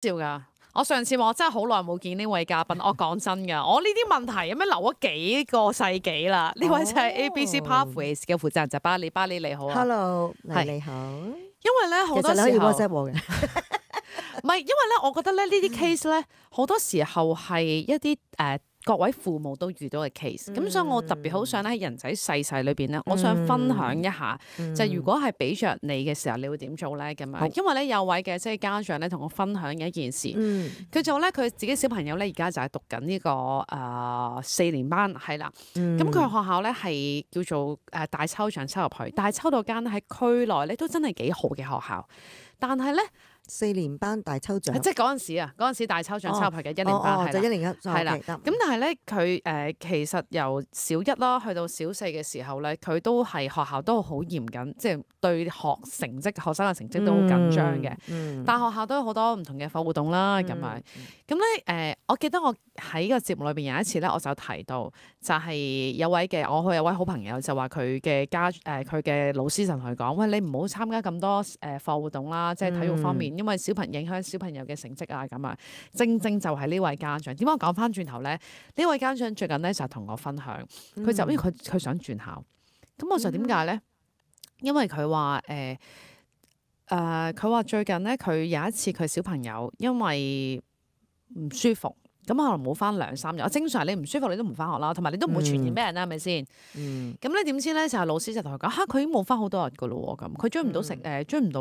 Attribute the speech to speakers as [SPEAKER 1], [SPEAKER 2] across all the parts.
[SPEAKER 1] 笑㗎。我上次話我真係好耐冇見呢位嘉賓，我講真㗎，我呢啲問題有咩留咗幾個世紀啦？呢位就係 ABC Pathways 嘅負責人就巴里，巴里你好啊
[SPEAKER 2] Hello，
[SPEAKER 1] 係
[SPEAKER 2] 你好。
[SPEAKER 1] 因為咧好多時候
[SPEAKER 2] 其實你可以 WhatsApp 我嘅。
[SPEAKER 1] 唔係，因為咧，我覺得咧呢啲 case 咧，好多時候係一啲各位父母都遇到嘅 case，咁所以我特別好想咧喺人仔細細裏邊咧，我想分享一下，就係如果係俾着你嘅時候，你會點做咧咁樣？因為咧有位嘅即係家長咧同我分享嘅一件事，佢就咧佢自己小朋友咧而家就係讀緊呢個4年班係啦，咁佢學校咧係叫做大抽獎抽入去，但係抽到間喺區內咧都真係幾好嘅學校，但係咧。
[SPEAKER 2] 4年班大抽獎，
[SPEAKER 1] 即係嗰陣時大抽獎抽入去嘅1年班
[SPEAKER 2] 就1年級
[SPEAKER 1] 係啦。咁但係咧佢其實由小1啦去到小4嘅時候咧，佢都係學校都好嚴謹，即係對學生嘅成績都好緊張嘅。但係學校都有好多唔同嘅課活動啦，咁樣咁咧我記得我喺個節目裏邊有一次咧，我就提到就係有位好朋友就話佢嘅佢嘅老師就同佢講：喂，你唔好參加咁多課活動啦，即係體育方面。因為影響小朋友嘅成績啊，咁啊，正就係呢位家長。點解我講翻轉頭咧？呢位家長最近咧就同我分享，佢就因為佢想轉校，咁我就點解咧？因為佢話佢話最近咧佢有一次佢小朋友因為唔舒服。咁可能冇翻2-3日，正常你唔舒服你都唔翻學啦，同埋你都唔會傳染俾人啦，係咪先？咁咧點知咧就係老師就同佢講嚇，佢已經冇翻好多日噶咯喎，咁佢追唔到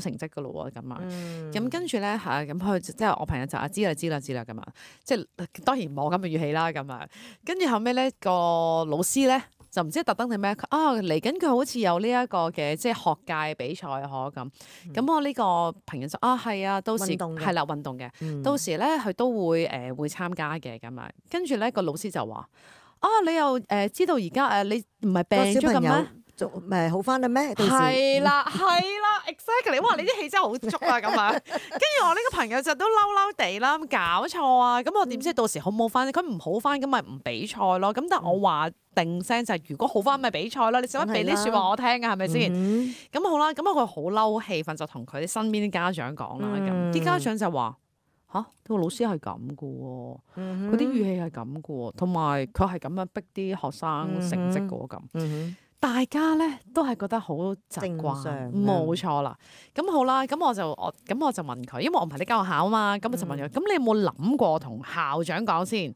[SPEAKER 1] 成績噶咯喎，咁啊，咁跟住咧嚇，咁佢即係我朋友就知啦咁啊，即係當然冇咁嘅語氣啦，咁啊，跟住後尾咧個老師咧。就唔知特登定咩嚟緊佢好似有呢一個嘅即係學界比賽咁，咁我呢個朋友就係啊，到時係啦運動嘅，到時咧佢都會會參加嘅咁啊，跟住咧個老師就話你又知道而家你唔係病咗咁咩？
[SPEAKER 2] 咪好翻啦咩？
[SPEAKER 1] 係啦，exactly！ 哇，你啲氣真係好足啊咁啊！跟住我呢個朋友就都嬲地啦，搞錯啊！咁我點知到時好冇翻？佢唔好翻，咁咪唔比賽咯。咁但係我話定聲就係，如果好翻咪比賽咯。你使乜俾啲説話我聽啊？係咪先？咁好啦，咁佢好嬲氣氛，就同佢啲身邊啲家長講啦。咁啲家長就話嚇，個老師係咁噶喎，佢啲語氣係咁噶喎，同埋佢係咁樣逼啲學生成績噶咁。大家咧都係覺得好習慣，冇錯啦。咁好啦，咁我就問佢，因為我唔係你間學校啊嘛，咁我就問佢，咁你有冇諗過同校長講先？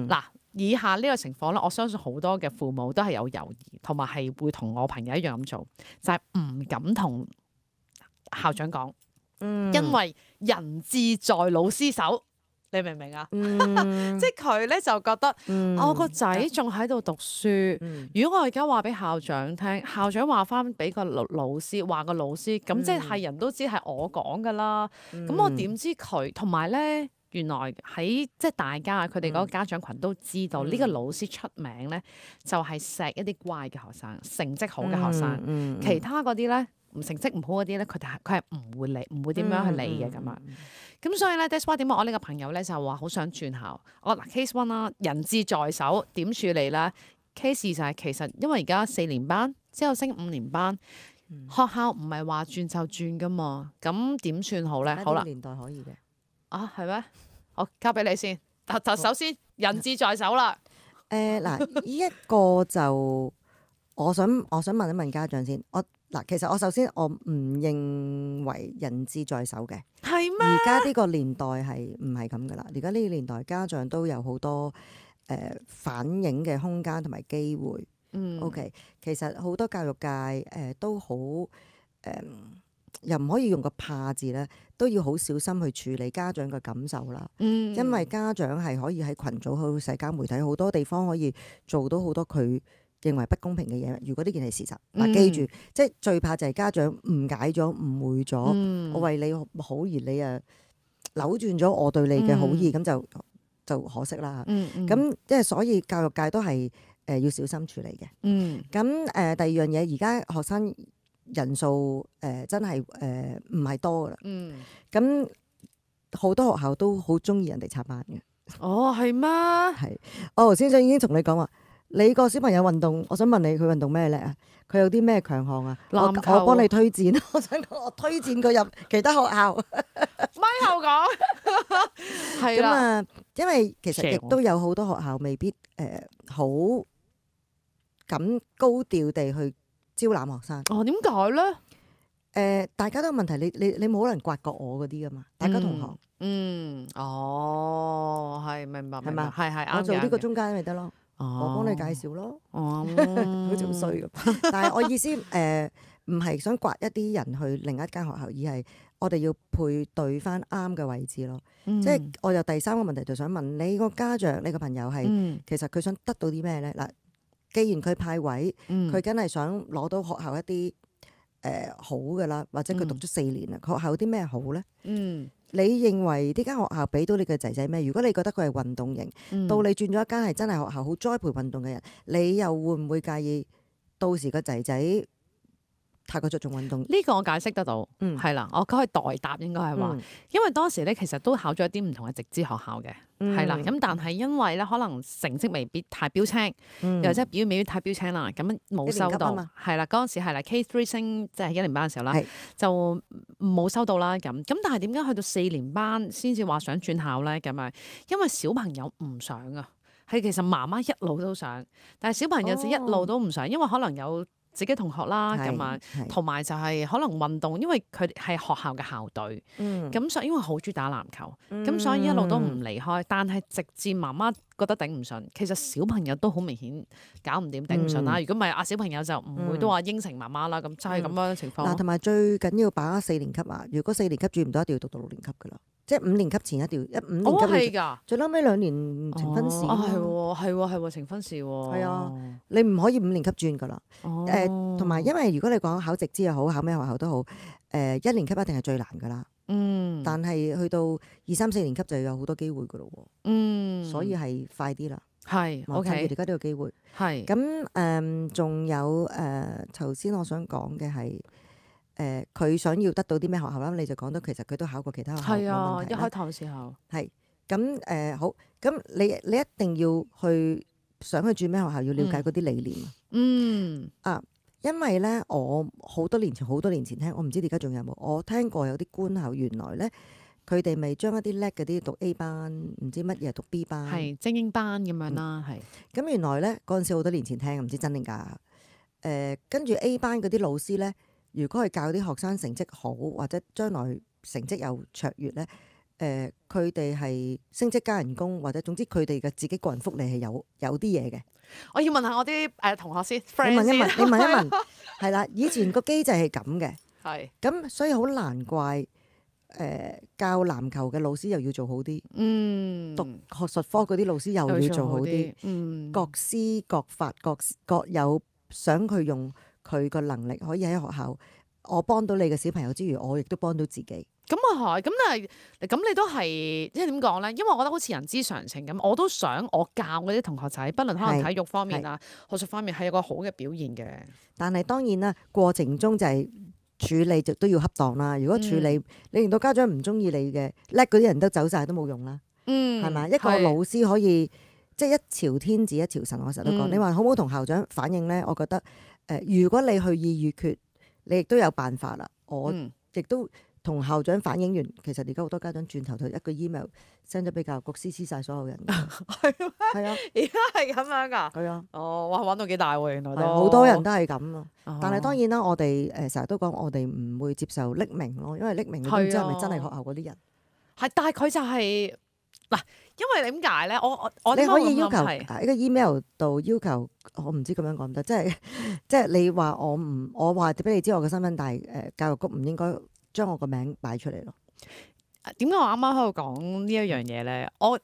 [SPEAKER 1] 嗱，以下呢個情況咧，我相信好多嘅父母都係有猶豫，同埋係會同我朋友一樣咁做，就係唔敢同校長講，因為人志在老師手。你明唔明啊？即係佢咧就覺得我個仔仲喺度讀書，如果我而家話俾校長聽，校長話翻俾個老師話個老師，咁即係人都知係我講噶啦。咁我點知佢？同埋咧，原來喺即係大家佢哋嗰個家長群都知道呢個老師出名咧，就係錫一啲乖嘅學生，成績好嘅學生。其他嗰啲咧，成績唔好嗰啲咧，佢係唔會理，唔會點樣去理嘅咁啊。咁所以咧 that's why 點解我呢個朋友咧就話好想轉校。我嗱 case one 啦，人質在手點處理咧 ？case 就係其實因為而家4年班之後升5年班，學校唔係話轉就轉噶嘛。咁點算好咧？好啦，
[SPEAKER 2] 年代可以嘅
[SPEAKER 1] 係咩？好，交俾你先。就首先人質在手啦。
[SPEAKER 2] 嗱，呢一個就我想問一問家長先。其實我首先我唔認為人質在手嘅，
[SPEAKER 1] 係咩？
[SPEAKER 2] 而家呢個年代係唔係咁噶啦？而家呢個年代家長都有好多反映嘅空間同埋機會。OK， 其實好多教育界都好又唔可以用個怕字咧，都要好小心去處理家長嘅感受啦。因為家長係可以喺群組、去社交媒體好多地方可以做到好多佢認為不公平嘅嘢。如果呢件係事實，記住，即係最怕就係家長誤解咗、誤會咗，我為你好而你扭轉咗我對你嘅好意，咁就可惜啦。咁即係所以教育界都係要小心處理嘅。咁第二樣嘢，而家學生人數真係唔係多噶啦。咁好多學校都好中意人哋插班嘅。
[SPEAKER 1] 係咩？
[SPEAKER 2] 係，我頭先已經同你講話。你個小朋友運動，我想問你佢運動咩叻啊？佢有啲咩強項啊？
[SPEAKER 1] 籃球
[SPEAKER 2] 我幫你推薦，我想講我推薦佢入其他學校。
[SPEAKER 1] 咪後講係啦，
[SPEAKER 2] 咁啊，因為其實亦
[SPEAKER 1] Share
[SPEAKER 2] 都有好多學校未必好咁高調地去招攬學生。
[SPEAKER 1] 哦點解咧？
[SPEAKER 2] 大家都有問題，你冇可能刮過我嗰啲噶嘛？大家同學，
[SPEAKER 1] 哦係明白
[SPEAKER 2] 係嘛
[SPEAKER 1] 係啱嘅
[SPEAKER 2] 我做呢個
[SPEAKER 1] 啱嘅
[SPEAKER 2] 中間咪得咯，我幫你介紹咯。
[SPEAKER 1] 哦，
[SPEAKER 2] 好似好衰咁。但係我意思唔係想刮一啲人去另一間學校，而係我哋要配對翻啱嘅位置咯。即係我有第三個問題就想問你個家長，你個朋友係其實佢想得到啲咩咧？嗱，既然佢派位，佢梗係想攞到學校一啲好嘅啦，或者佢讀咗4年啦，學校有啲咩好咧？你認為呢間學校俾到你嘅仔仔咩？如果你覺得佢係運動型，到你轉咗一間係真係學校好栽培運動嘅人，你又會唔會介意到時個仔仔太過着重運動？
[SPEAKER 1] 呢個我解釋得到，係啦，我可以代答應該係話，因為當時咧其實都考咗一啲唔同嘅直資學校嘅，係啦，咁但係因為咧可能成績未必太標青，又或者表現未必太標青啦，咁冇收到，係啦，嗰陣時係啦 K3 升即係1年班嘅時候啦，就冇收到啦咁，但係點解去到4年班先至話想轉校咧？咁啊，因為小朋友唔想啊，係其實媽媽一路都想，但係小朋友就一路都唔想，因為可能有自己同學啦咁啊，同埋就係可能運動，因為佢係學校嘅校隊，咁所以因為好中意打籃球，咁所以一路都唔離開。但係直至媽媽覺得頂唔順，其實小朋友都好明顯搞唔掂，頂唔順啦。如果唔係小朋友就唔會都話應承媽媽啦。咁就係咁樣情況。
[SPEAKER 2] 嗱，同埋最緊要把握4年級啊！如果4年級轉唔到，一定要讀到6年級噶啦。即係5年級前一定要5年級。
[SPEAKER 1] 係㗎。
[SPEAKER 2] 最嬲尾2年呈分試。
[SPEAKER 1] 係呈分試喎。
[SPEAKER 2] 係啊，你唔可以5年級轉噶啦。同埋因為如果你講考直資又好，考咩學校都好，1年級一定係最難噶啦。但係去到2、3、4年級就有好多機會噶咯喎。所以係快啲啦。
[SPEAKER 1] 係，OK。
[SPEAKER 2] 趁住而家都有機會。係。咁仲有頭先我想講嘅係佢想要得到啲咩學校啦？你就講到其實佢都考過其他學校。係啊，
[SPEAKER 1] 一開頭嘅時候。係。
[SPEAKER 2] 咁好，咁你一定要去想去轉咩學校，要了解嗰啲理念。因為咧，我好多年前聽，我唔知而家仲有冇，我聽過有啲官校原來咧，佢哋咪將一啲叻嗰啲讀 A 班，唔知乜嘢讀 B 班，
[SPEAKER 1] 係精英班咁樣啦，係。
[SPEAKER 2] 咁原來咧嗰陣時好多年前聽，唔知真定假。跟住 A 班嗰啲老師咧，如果係教啲學生成績好，或者將來成績又卓越咧，佢哋係升職加人工，或者總之佢哋嘅自己個人福利係有啲嘢嘅。
[SPEAKER 1] 我要問下我啲同學先，
[SPEAKER 2] 你問一問，係啦，以前個機制係咁嘅，
[SPEAKER 1] 係
[SPEAKER 2] 咁所以好難怪教籃球嘅老師又要做好啲，讀學術科嗰啲老師又要做好啲，各施各法，各有想佢用佢個能力可以喺學校，我幫到你嘅小朋友之餘，我亦都幫到自己。
[SPEAKER 1] 咁啊係，咁但係咁你都係即係點講咧？因為我覺得好似人之常情咁，我都想我教嗰啲同學仔，不論可能體育方面啊、學術方面係有個好嘅表現嘅。但係
[SPEAKER 2] 當然啦，過程中就係處理就都要恰當啦。如果處理你令到家長唔中意你嘅叻嗰啲人都走晒都冇用啦。係咪？一個老師可以即係一朝天子一朝臣，我成日都講。你話好唔好同校長反映咧？我覺得如果你去意預決，你亦都有辦法啦。我亦都同校長反映完，其實而家好多家長轉頭就一個 email send 咗俾教育局，CC 晒所有人。
[SPEAKER 1] 係咩？係啊，而家係咁樣㗎。係啊。哦，哇，玩到幾大喎！原來都
[SPEAKER 2] 好多人都係咁咯。但係當然啦，我哋成日都講，我哋唔會接受匿名咯，因為匿名你都唔知係咪真係學校嗰啲人。
[SPEAKER 1] 係，但係佢就係嗱，因為點解咧？我
[SPEAKER 2] 你可以要求喺個 email 度要求，我唔知咁樣講唔得，即係你話我話俾你知我嘅身份，但係教育局唔應該將我個名擺出嚟咯。
[SPEAKER 1] 點解我啱啱喺度講呢一樣嘢咧？我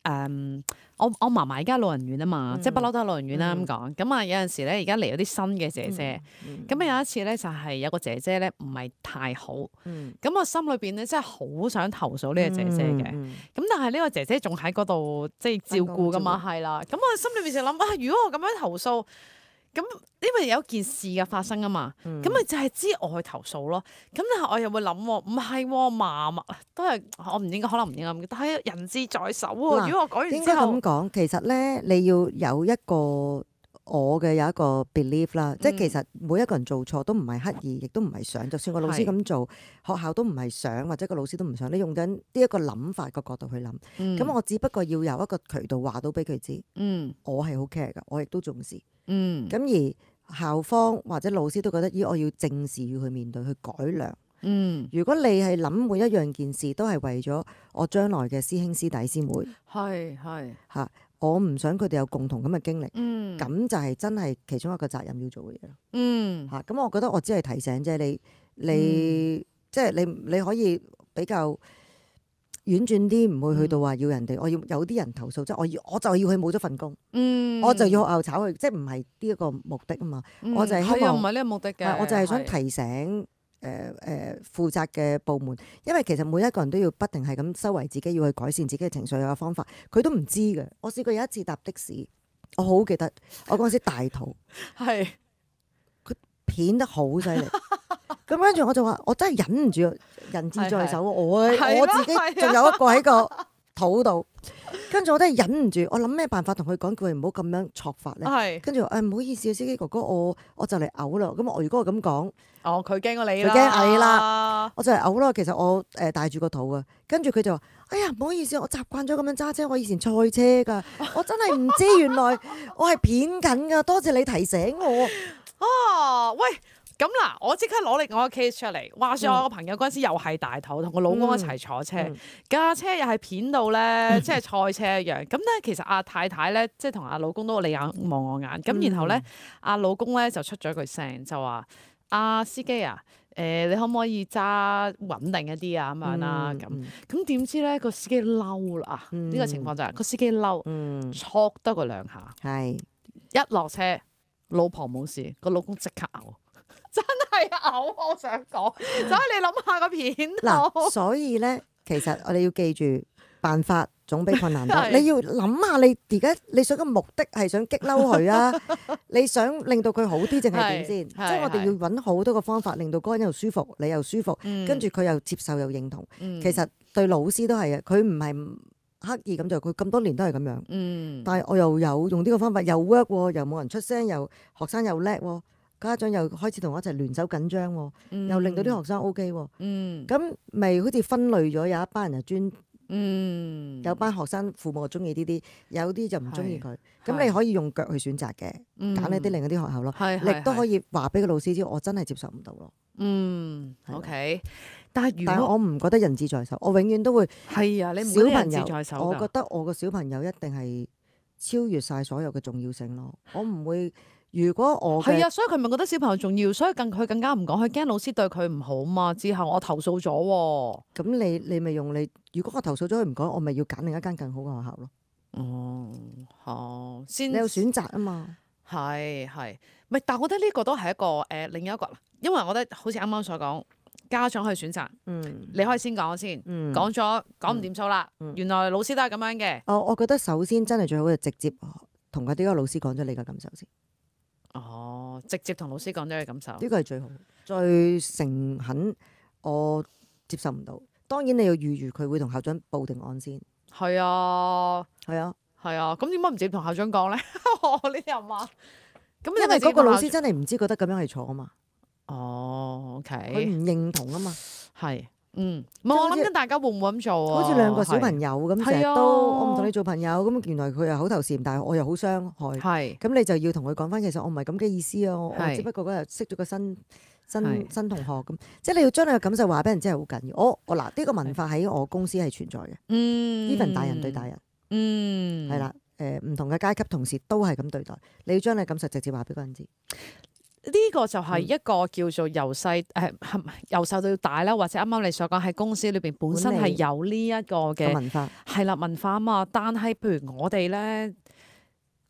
[SPEAKER 1] 嫲嫲而家老人院啊嘛，即係不嬲都係老人院啦咁講。咁啊有陣時咧，而家嚟咗啲新嘅姐姐。咁有一次咧，就係有個姐姐咧唔係太好。咁我心裏邊咧真係好想投訴呢個姐姐嘅。咁但係呢個姐姐仲喺嗰度即係照顧噶嘛，係啦。咁我心裏邊就諗啊，如果我咁樣投訴。咁因為有一件事嘅發生啊嘛，咁咪就係知我去投訴咯。咁但係我又會諗，唔係嫲嫲都係我唔應該，可能唔應該咁，但係人質在手喎。如果我講完之後，
[SPEAKER 2] 應該咁講，其實咧你要有一個我嘅有一個 belief 啦，即係其實每一個人做錯都唔係刻意，亦都唔係想，就算個老師咁做，學校都唔係想，或者個老師都唔想。你用緊呢一個諗法個角度去諗，咁我只不過要有一個渠道話到俾佢知，我係好 care 㗎，我亦都重視。咁而校方或者老師都覺得，咦，我要正視要去面對去改良。如果你係諗每一樣件事都係為咗我將來嘅師兄師弟師妹，
[SPEAKER 1] 係
[SPEAKER 2] 嚇。我唔想佢哋有共同咁嘅經歷，咁就係真係其中一個責任要做嘅嘢咯。嚇，咁我覺得我只係提醒啫，你即係你可以比較婉轉啲，唔會去到話要人哋，我要有啲人投訴，即係我就要佢冇咗份工，我就要學校炒佢，即係唔係呢一個目的啊嘛。我就係希望
[SPEAKER 1] 唔係呢個目的嘅，
[SPEAKER 2] 我就係想提醒。負責嘅部門，因為其實每一個人都要不停係咁修為自己，要去改善自己嘅情緒嘅方法，佢都唔知嘅。我試過有一次搭的士，我好記得，我嗰陣時大肚，
[SPEAKER 1] 係
[SPEAKER 2] 佢片得好犀利，咁跟住我就話，我真係忍唔住，人質在手，我自己仲有一個喺個肚度，跟住我真係忍唔住，我諗咩辦法同佢講，叫佢唔好咁樣錯法咧。跟住唔好意思啊，司機哥哥，我就嚟嘔啦。咁我如果我咁講，
[SPEAKER 1] 佢驚過你啦，
[SPEAKER 2] 佢驚蟻啦，我就嚟嘔啦。其實我帶住個肚啊，跟住佢就話：哎呀，唔好意思，我習慣咗咁樣揸車，我以前賽車㗎，我真係唔知原來我係片緊㗎。多謝你提醒我。
[SPEAKER 1] 喂！咁嗱，我即刻攞另外一個 case 出嚟。話說我個朋友嗰陣時又係大肚，同個老公一齊坐車，架車又係片到咧，即係賽車一樣。咁咧，其實阿太太咧，即係同阿老公都你眼望我眼。咁然後咧，阿老公咧就出咗句聲，就話：阿司機啊，你可唔可以揸穩定一啲啊？咁樣啦，咁點知咧個司機嬲啦？呢個情況就係個司機嬲，挫得佢兩下，
[SPEAKER 2] 係
[SPEAKER 1] 一落車，老婆冇事，個老公即刻嘔。真係嘔，我想講，所以你諗下個片
[SPEAKER 2] 嗱，所以咧，其實我哋要記住，辦法總比困難多。你要諗下，你而家你想嘅目的係想激嬲佢啊？你想令到佢好啲，定係點先？即係我哋要揾好多個方法，令到嗰個人又舒服，你又舒服，跟住佢又接受又認同。其實對老師都係嘅，佢唔係刻意咁做，佢咁多年都係咁樣。但係我又有用呢個方法，又 work 喎，又冇人出聲，又學生又叻喎。家長又開始同我一齊聯手緊張，又令到啲學生 OK 喎。咁咪好似分類咗，有一班人就專，有班學生父母中意呢啲，有啲就唔中意佢。咁你可以用腳去選擇嘅，揀一啲另一啲學校咯。亦都可以話俾個老師知，我真係接受唔到咯。
[SPEAKER 1] OK。但係
[SPEAKER 2] 我唔覺得人質在手，我永遠都會
[SPEAKER 1] 係啊，你唔
[SPEAKER 2] 小朋
[SPEAKER 1] 會人質在手。
[SPEAKER 2] 我覺得我個小朋友一定係超越晒所有嘅重要性咯。我唔會。如果我
[SPEAKER 1] 係啊，所以佢咪覺得小朋友重要，所以佢更加唔講，佢驚老師對佢唔好嘛。之後我投訴咗喎。
[SPEAKER 2] 咁你咪用你，如果我投訴咗佢唔講，我咪要揀另一間更好嘅學校
[SPEAKER 1] 咯。先
[SPEAKER 2] 你有選擇啊嘛。
[SPEAKER 1] 係，咪？但係我覺得呢個都係一個另一個，因為我覺得好似啱啱所講，家長可以選擇。你可以先講先，講咗講唔掂數啦。原來老師都係咁樣嘅。
[SPEAKER 2] 我覺得首先真係最好就直接同嗰啲個老師講咗你嘅感受先。
[SPEAKER 1] 直接同老師講咗你感受，
[SPEAKER 2] 呢個係最好、最誠懇。我接受唔到，當然你要預佢會同校長報定案先。
[SPEAKER 1] 係啊。咁點解唔直接同校長講咧？呢啲又話咁，
[SPEAKER 2] 因為嗰個老師真係唔知覺得咁樣係錯啊嘛。
[SPEAKER 1] OK，
[SPEAKER 2] 佢唔認同啊嘛。
[SPEAKER 1] 係。我諗緊大家會唔會咁做啊？
[SPEAKER 2] 好似兩個小朋友咁，成日都我唔同你做朋友，咁原來佢又口頭禪，但係我又好傷害。咁你就要同佢講翻，其實我唔係咁嘅意思啊！我只不過嗰日識咗個新同學咁，即係你要將你嘅感受話俾人知係好緊要。我嗱呢個文化喺我公司係存在嘅。even 大人對大人。係啦，唔同嘅階級同事都係咁對待。你要將你嘅感受直接話俾嗰人知。
[SPEAKER 1] 呢個就係一個叫做由細到大啦，或者啱啱你所講喺公司裏邊本身係有呢一個嘅
[SPEAKER 2] 文化，
[SPEAKER 1] 係啦文化啊嘛。但係譬如我哋咧，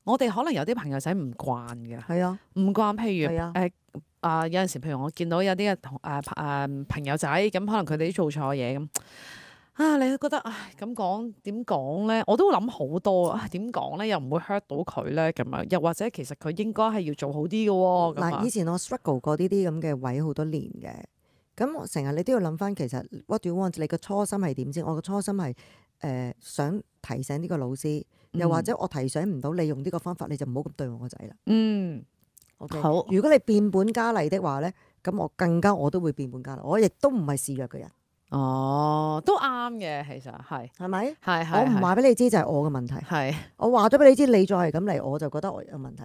[SPEAKER 1] 我哋可能有啲朋友仔唔慣嘅，
[SPEAKER 2] 係啊，
[SPEAKER 1] 唔慣。譬如有陣時，譬如我見到有啲嘅朋友仔咁，可能佢哋都做錯嘢咁。你都覺得咁講點講咧？我都諗好多啊！點講咧？又唔會 hurt 到佢咧咁樣，又或者其實佢應該係要做好啲嘅喎。
[SPEAKER 2] 嗱，以前我 struggle 過呢啲咁嘅位好多年嘅，咁成日你都要諗翻，其實 what do you want？你個初心係點先？我個初心係想提醒呢個老師，又或者我提醒唔到你用呢個方法，你就唔好咁對我個仔啦。
[SPEAKER 1] 嗯，
[SPEAKER 2] OK，
[SPEAKER 1] 好，
[SPEAKER 2] 如果你變本加厲的話咧，咁我都會變本加厲，我亦都唔係示弱嘅人，
[SPEAKER 1] 哦，都啱嘅，其實係
[SPEAKER 2] 係咪？
[SPEAKER 1] 係係，
[SPEAKER 2] 我唔話俾你知就係我嘅問題，
[SPEAKER 1] 係，
[SPEAKER 2] 我話咗俾你知，你再係咁嚟，我就覺得我有問題。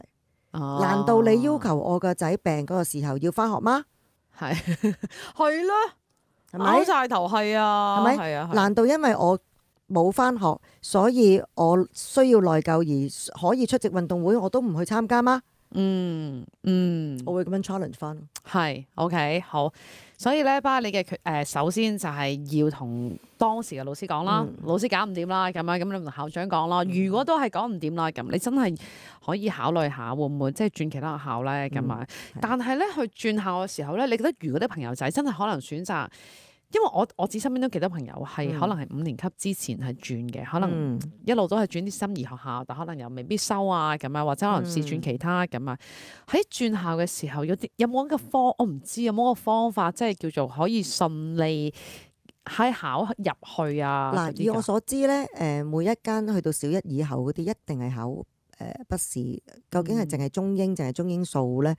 [SPEAKER 1] 哦
[SPEAKER 2] 難道你要求我個仔病嗰個時候要翻學嗎？
[SPEAKER 1] 係係啦，
[SPEAKER 2] 係咪
[SPEAKER 1] 拗？晒頭係啊，
[SPEAKER 2] 係咪
[SPEAKER 1] 係啊，係
[SPEAKER 2] 難道因為我冇翻學，所以我需要內疚而可以出席運動會，我都唔去參加嗎？
[SPEAKER 1] 嗯。
[SPEAKER 2] 我會咁樣 challenge 翻。
[SPEAKER 1] 係 OK 好，所以咧，巴你嘅首先就係要同當時嘅老師講啦，老師搞唔掂啦，咁樣咁你同校長講啦。如果都係講唔掂啦，咁你真係可以考慮下會唔會即係轉其他學校咧咁啊？但係咧去轉校嘅時候咧，你覺得如果啲朋友仔真係可能選擇？因為我自己身邊都幾多朋友係可能係5年級之前係轉嘅，可能一路都係轉啲心儀學校，但可能又未必收啊咁啊，或者可能試轉其他咁啊。喺轉校嘅時候有冇一個我唔知有冇一個方法，即係叫做可以順利喺考入去啊？
[SPEAKER 2] 嗱，以我所知咧，每一間去到小一以後嗰啲，一定係考筆試，究竟係淨係中英，淨係中英數咧？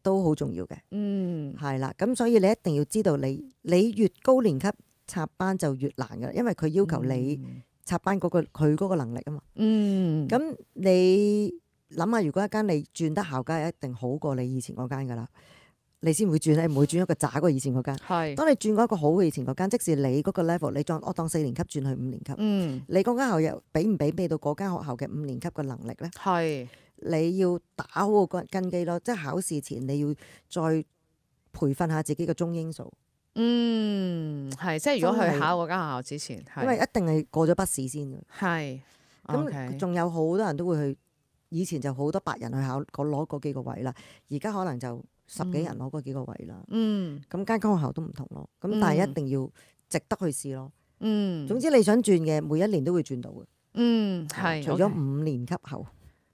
[SPEAKER 2] 都好重要嘅，係啦，咁所以你一定要知道你越高年級插班就越難㗎，因為佢要求你插班佢嗰個能力啊嘛。咁你諗下，如果一間你轉得校，梗係一定好過你以前嗰間㗎啦，你先會轉，你唔會轉一個渣過以前嗰間。係，當你轉過一個好嘅以前嗰間，即使你嗰個 level，你我當4年級轉去5年級，你嗰間學校又俾唔俾到嗰間學校嘅5年級嘅能力咧？係。你要打好個根基咯，即係考試前你要再培訓下自己嘅中英數。
[SPEAKER 1] 係，即係如果去考嗰間學校之前，
[SPEAKER 2] 因為一定係過咗筆試先嘅。
[SPEAKER 1] 係，
[SPEAKER 2] 咁仲有好多人都會去，以前就好多白人去考攞嗰幾個位啦，而家可能就10幾人攞嗰幾個位啦。咁間學校都唔同咯，咁但係一定要值得去試咯。總之你想轉嘅，每一年都會轉到嘅。係，除咗5年級後。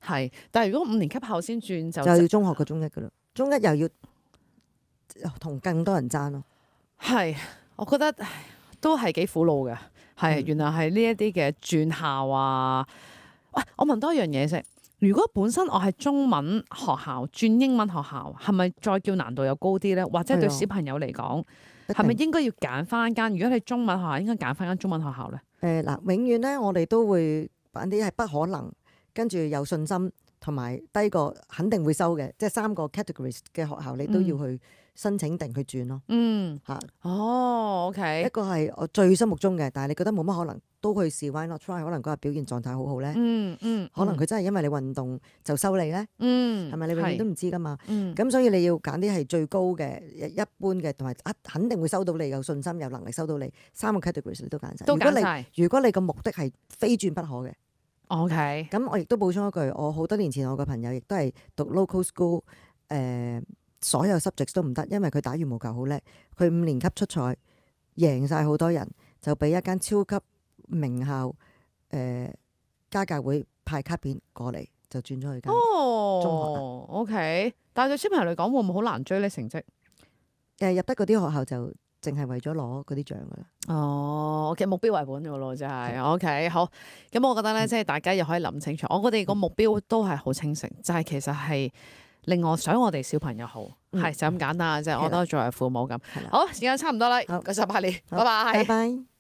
[SPEAKER 1] 係，但係如果5年級後先轉就
[SPEAKER 2] 要中學嘅中一噶啦，中一又要同更多人爭咯。係，
[SPEAKER 1] 我覺得都係幾苦惱嘅。係，原來係呢一啲嘅轉校啊。喂，我問多一樣嘢先，如果本身我係中文學校轉英文學校，係咪再叫難度又高啲咧？或者對小朋友嚟講，係咪應該要揀翻間？如果你中文學校，應該揀翻間中文學校咧？
[SPEAKER 2] 嗱，永遠咧，我哋都會揀啲係不可能。跟住有信心同埋低過肯定會收嘅，即係3個 categories 嘅學校，你都要去申請定去轉咯。
[SPEAKER 1] OK。
[SPEAKER 2] 一個係我最心目中嘅，但係你覺得冇乜可能，都去試 why not try？可能嗰日表現狀態好好咧。可能佢真係因為你運動就收你咧。係咪你永遠都唔知噶嘛？咁所以你要揀啲係最高嘅、一般嘅，同埋肯定會收到你，有信心、有能力收到你3個 categories 你都揀晒。
[SPEAKER 1] 都揀晒。
[SPEAKER 2] 如果你個目的係非轉不可嘅。
[SPEAKER 1] OK，
[SPEAKER 2] 咁我亦都補充一句，我好多年前我個朋友亦都係讀 local school，所有 subjects 都唔得，因為佢打羽毛球好叻，佢5年級出賽贏晒好多人，就俾一間超級名校家教會派卡片過嚟，就轉咗去間中學。
[SPEAKER 1] OK，但係對小朋友嚟講會唔會好難追呢成績？
[SPEAKER 2] 入得嗰啲學校就淨係為咗攞嗰啲獎噶啦。
[SPEAKER 1] OK，目標為本嘅咯，真係。OK，好。咁我覺得咧，即係大家又可以諗清楚。我哋個目標都係好清晰，就係其實係令我想我哋小朋友好，係就咁簡單，即係我覺得作為父母咁。好，時間差唔多啦，唔該晒，拜拜。